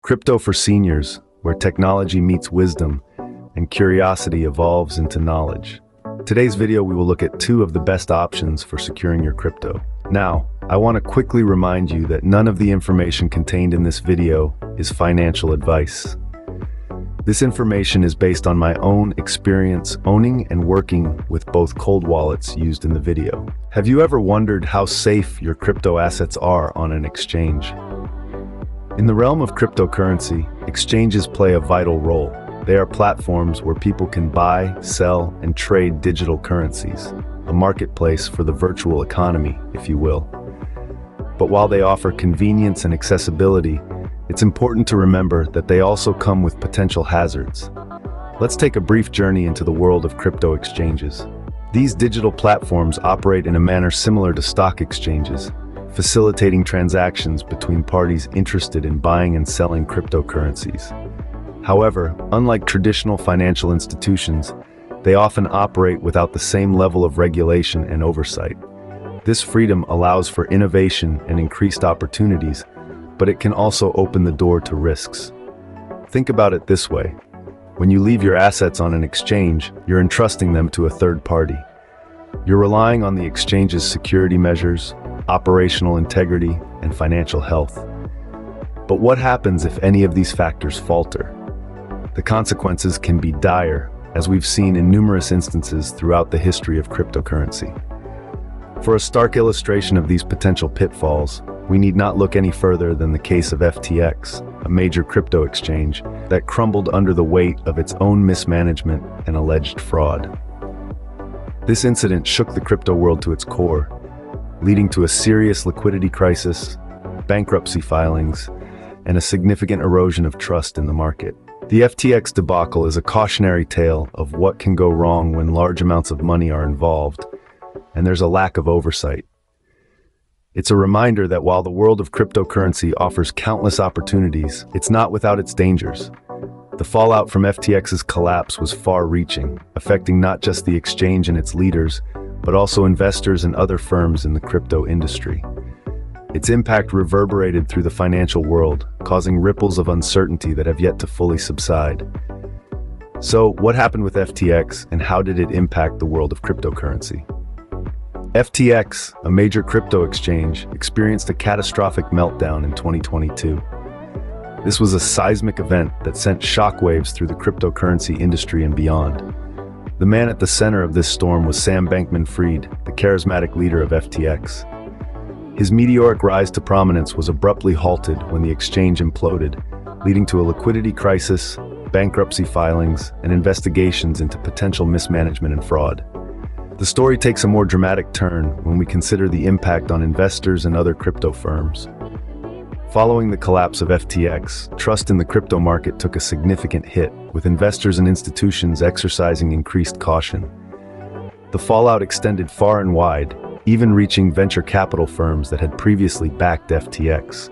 Crypto for Seniors, where technology meets wisdom and curiosity evolves into knowledge. Today's video, we will look at two of the best options for securing your crypto. Now, I want to quickly remind you that none of the information contained in this video is financial advice. This information is based on my own experience owning and working with both cold wallets used in the video. Have you ever wondered how safe your crypto assets are on an exchange? In the realm of cryptocurrency, exchanges play a vital role. They are platforms where people can buy, sell, and trade digital currencies, a marketplace for the virtual economy, if you will. But while they offer convenience and accessibility, it's important to remember that they also come with potential hazards. Let's take a brief journey into the world of crypto exchanges. These digital platforms operate in a manner similar to stock exchanges, facilitating transactions between parties interested in buying and selling cryptocurrencies. However, unlike traditional financial institutions, they often operate without the same level of regulation and oversight. This freedom allows for innovation and increased opportunities, but it can also open the door to risks. Think about it this way. When you leave your assets on an exchange, you're entrusting them to a third party. You're relying on the exchange's security measures, operational integrity, and financial health. But what happens if any of these factors falter? The consequences can be dire, as we've seen in numerous instances throughout the history of cryptocurrency. For a stark illustration of these potential pitfalls, we need not look any further than the case of FTX, a major crypto exchange that crumbled under the weight of its own mismanagement and alleged fraud. This incident shook the crypto world to its core, leading to a serious liquidity crisis, bankruptcy filings, and a significant erosion of trust in the market. The FTX debacle is a cautionary tale of what can go wrong when large amounts of money are involved, and there's a lack of oversight. It's a reminder that while the world of cryptocurrency offers countless opportunities, it's not without its dangers. The fallout from FTX's collapse was far-reaching, affecting not just the exchange and its leaders, but also investors and other firms in the crypto industry. Its impact reverberated through the financial world, causing ripples of uncertainty that have yet to fully subside. So, what happened with FTX, and how did it impact the world of cryptocurrency? FTX, a major crypto exchange, experienced a catastrophic meltdown in 2022. This was a seismic event that sent shockwaves through the cryptocurrency industry and beyond. The man at the center of this storm was Sam Bankman-Fried, the charismatic leader of FTX. His meteoric rise to prominence was abruptly halted when the exchange imploded, leading to a liquidity crisis, bankruptcy filings, and investigations into potential mismanagement and fraud. The story takes a more dramatic turn when we consider the impact on investors and other crypto firms. Following the collapse of FTX, trust in the crypto market took a significant hit, with investors and institutions exercising increased caution. The fallout extended far and wide, even reaching venture capital firms that had previously backed FTX.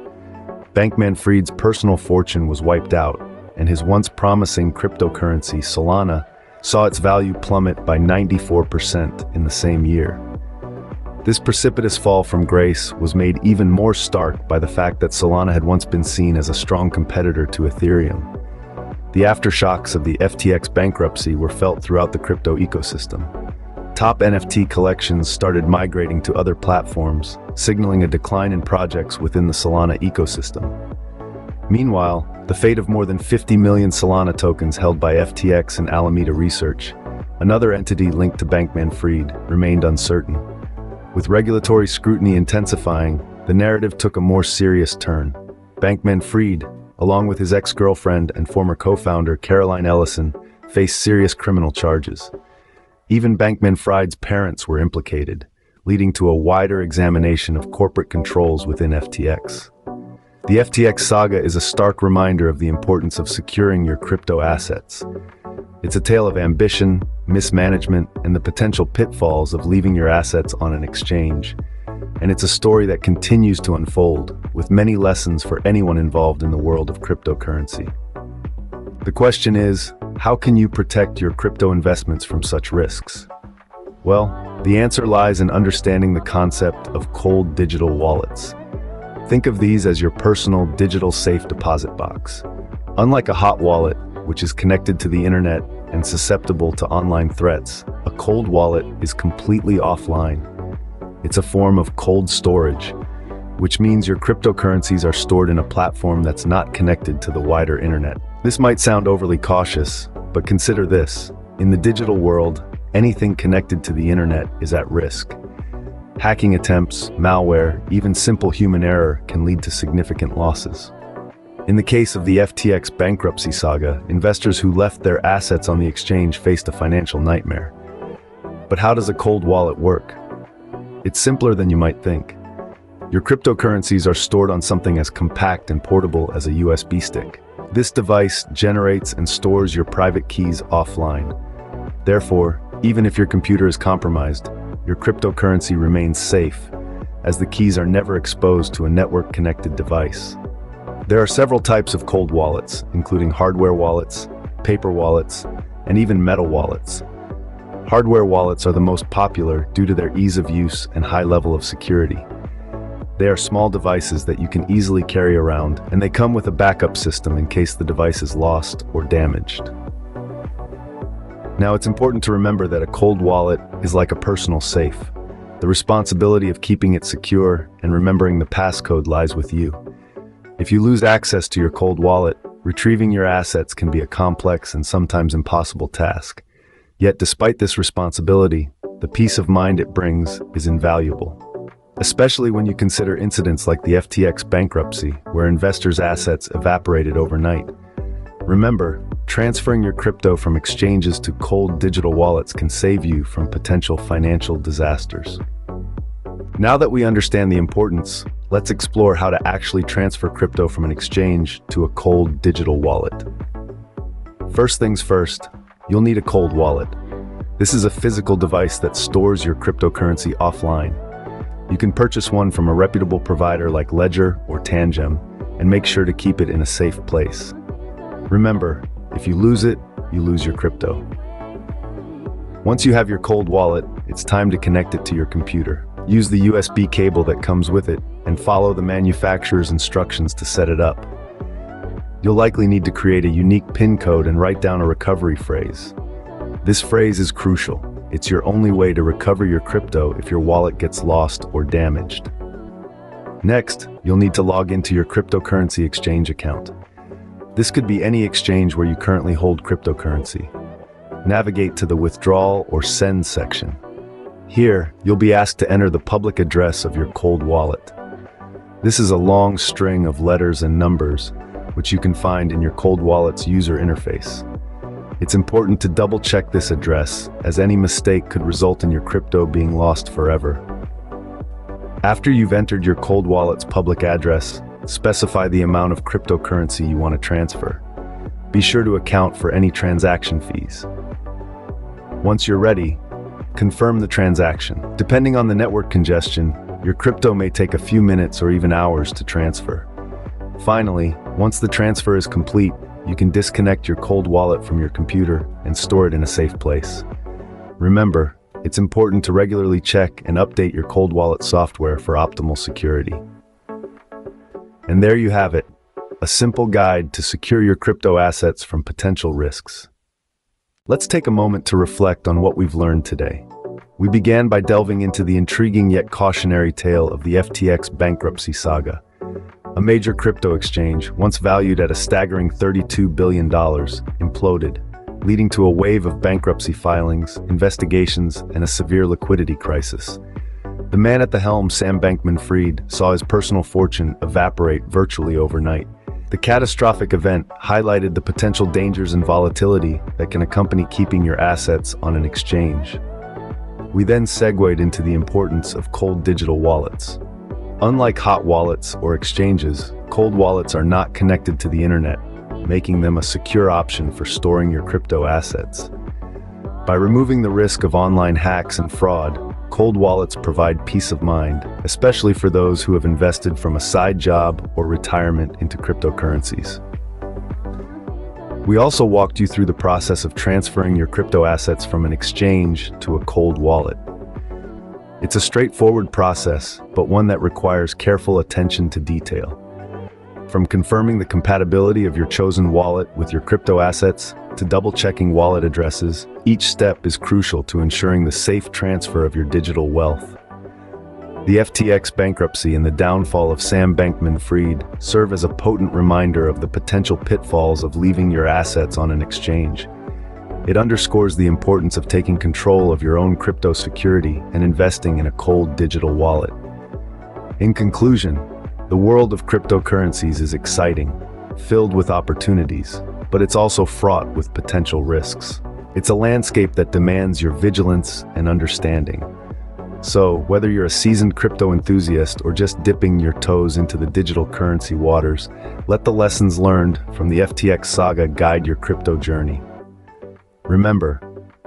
Bankman-Fried's personal fortune was wiped out, and his once promising cryptocurrency, Solana, saw its value plummet by 94% in the same year. This precipitous fall from grace was made even more stark by the fact that Solana had once been seen as a strong competitor to Ethereum. The aftershocks of the FTX bankruptcy were felt throughout the crypto ecosystem. Top NFT collections started migrating to other platforms, signaling a decline in projects within the Solana ecosystem. Meanwhile, the fate of more than 50 million Solana tokens held by FTX and Alameda Research, another entity linked to Bankman-Fried, remained uncertain. With regulatory scrutiny intensifying, the narrative took a more serious turn. Bankman-Fried, along with his ex-girlfriend and former co-founder Caroline Ellison, faced serious criminal charges. Even Bankman-Fried's parents were implicated, leading to a wider examination of corporate controls within FTX. The FTX saga is a stark reminder of the importance of securing your crypto assets. It's a tale of ambition, mismanagement, and the potential pitfalls of leaving your assets on an exchange. And it's a story that continues to unfold, with many lessons for anyone involved in the world of cryptocurrency. The question is, how can you protect your crypto investments from such risks? Well, the answer lies in understanding the concept of cold digital wallets. Think of these as your personal digital safe deposit box. Unlike a hot wallet, which is connected to the internet and susceptible to online threats, a cold wallet is completely offline. It's a form of cold storage, which means your cryptocurrencies are stored in a platform that's not connected to the wider internet. This might sound overly cautious, but consider this. In the digital world, anything connected to the internet is at risk. Hacking attempts, malware, even simple human error can lead to significant losses. In the case of the FTX bankruptcy saga, investors who left their assets on the exchange faced a financial nightmare. But how does a cold wallet work? It's simpler than you might think. Your cryptocurrencies are stored on something as compact and portable as a USB stick. This device generates and stores your private keys offline. Therefore, even if your computer is compromised, your cryptocurrency remains safe, as the keys are never exposed to a network-connected device. There are several types of cold wallets, including hardware wallets, paper wallets, and even metal wallets. Hardware wallets are the most popular due to their ease of use and high level of security. They are small devices that you can easily carry around, and they come with a backup system in case the device is lost or damaged. Now, it's important to remember that a cold wallet is like a personal safe. The responsibility of keeping it secure and remembering the passcode lies with you. If you lose access to your cold wallet, retrieving your assets can be a complex and sometimes impossible task. Yet, despite this responsibility, the peace of mind it brings is invaluable. Especially when you consider incidents like the FTX bankruptcy, where investors' assets evaporated overnight. Remember, transferring your crypto from exchanges to cold digital wallets can save you from potential financial disasters. Now that we understand the importance, let's explore how to actually transfer crypto from an exchange to a cold digital wallet. First things first, you'll need a cold wallet. This is a physical device that stores your cryptocurrency offline. You can purchase one from a reputable provider like Ledger or Tangem, and make sure to keep it in a safe place. Remember, if you lose it, you lose your crypto. Once you have your cold wallet, it's time to connect it to your computer. Use the USB cable that comes with it and follow the manufacturer's instructions to set it up. You'll likely need to create a unique PIN code and write down a recovery phrase. This phrase is crucial. It's your only way to recover your crypto if your wallet gets lost or damaged. Next, you'll need to log into your cryptocurrency exchange account. This could be any exchange where you currently hold cryptocurrency. Navigate to the withdrawal or send section. Here, you'll be asked to enter the public address of your cold wallet. This is a long string of letters and numbers, which you can find in your cold wallet's user interface. It's important to double-check this address, as any mistake could result in your crypto being lost forever. After you've entered your cold wallet's public address, specify the amount of cryptocurrency you want to transfer. Be sure to account for any transaction fees. Once you're ready, confirm the transaction. Depending on the network congestion, your crypto may take a few minutes or even hours to transfer. Finally, once the transfer is complete, you can disconnect your cold wallet from your computer and store it in a safe place. Remember, it's important to regularly check and update your cold wallet software for optimal security. And there you have it, a simple guide to secure your crypto assets from potential risks. Let's take a moment to reflect on what we've learned today. We began by delving into the intriguing yet cautionary tale of the FTX bankruptcy saga. A major crypto exchange, once valued at a staggering $32 billion, imploded, leading to a wave of bankruptcy filings, investigations, and a severe liquidity crisis. The man at the helm, Sam Bankman-Fried, saw his personal fortune evaporate virtually overnight. The catastrophic event highlighted the potential dangers and volatility that can accompany keeping your assets on an exchange. We then segued into the importance of cold digital wallets. Unlike hot wallets or exchanges, cold wallets are not connected to the internet, making them a secure option for storing your crypto assets. By removing the risk of online hacks and fraud, cold wallets provide peace of mind, especially for those who have invested from a side job or retirement into cryptocurrencies. We also walked you through the process of transferring your crypto assets from an exchange to a cold wallet. It's a straightforward process, but one that requires careful attention to detail. From confirming the compatibility of your chosen wallet with your crypto assets to double-checking wallet addresses, each step is crucial to ensuring the safe transfer of your digital wealth. The FTX bankruptcy and the downfall of Sam Bankman-Fried serve as a potent reminder of the potential pitfalls of leaving your assets on an exchange. It underscores the importance of taking control of your own crypto security and investing in a cold digital wallet. In conclusion, the world of cryptocurrencies is exciting, filled with opportunities, but it's also fraught with potential risks. It's a landscape that demands your vigilance and understanding. So, whether you're a seasoned crypto enthusiast or just dipping your toes into the digital currency waters, let the lessons learned from the FTX saga guide your crypto journey. Remember,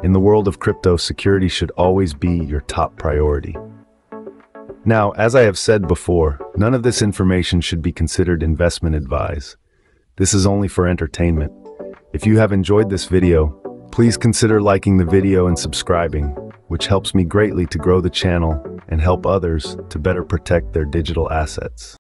in the world of crypto, security should always be your top priority. Now, as I have said before, none of this information should be considered investment advice. This is only for entertainment. If you have enjoyed this video, please consider liking the video and subscribing, which helps me greatly to grow the channel and help others to better protect their digital assets.